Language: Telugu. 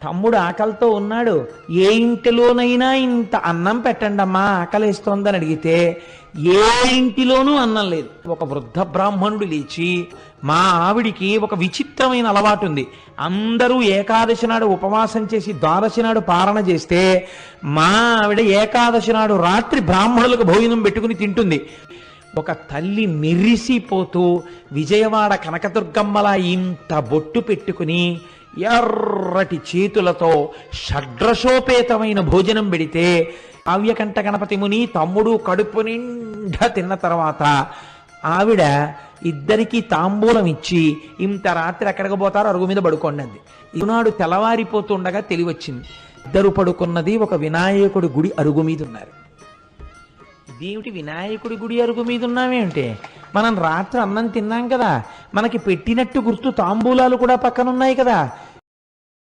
తమ్ముడు ఆకలితో ఉన్నాడు, ఏ ఇంటిలోనైనా ఇంత అన్నం పెట్టండమ్మా ఆకలిస్తోందని అడిగితే ఏ ఇంటిలోనూ అన్నం లేదు. ఒక వృద్ధ బ్రాహ్మణుడు లేచి, మా ఆవిడికి ఒక విచిత్రమైన అలవాటు ఉంది, అందరూ ఏకాదశి నాడు ఉపవాసం చేసి ద్వాదశి నాడు పారణ చేస్తే మా ఆవిడ ఏకాదశి నాడు రాత్రి బ్రాహ్మణులకు భోజనం పెట్టుకుని తింటుంది. ఒక తల్లి మెరిసిపోతూ విజయవాడ కనకదుర్గమ్మలా ఇంత బొట్టు పెట్టుకుని ఎర్రటి చేతులతో షడ్రశోపేతమైన భోజనం పెడితే కావ్యకంఠ గణపతి ముని తమ్ముడు కడుపు నిండా తిన్న తర్వాత ఆవిడ ఇద్దరికీ తాంబూలం ఇచ్చి, ఇంత రాత్రి ఎక్కడికి పోతారో అరుగు మీద పడుకోండి అంది. ఈనాడు తెల్లవారిపోతుండగా తెలివచ్చింది, ఇద్దరు పడుకున్నది ఒక వినాయకుడి గుడి అరుగు మీద ఉన్నారు. ఇదేమిటి వినాయకుడి గుడి అరుగు మీద ఉన్నామేమిటి, మనం రాత్రి అన్నం తిన్నాం కదా, మనకి పెట్టినట్టు గుర్తు తాంబూలాలు కూడా పక్కనున్నాయి కదా,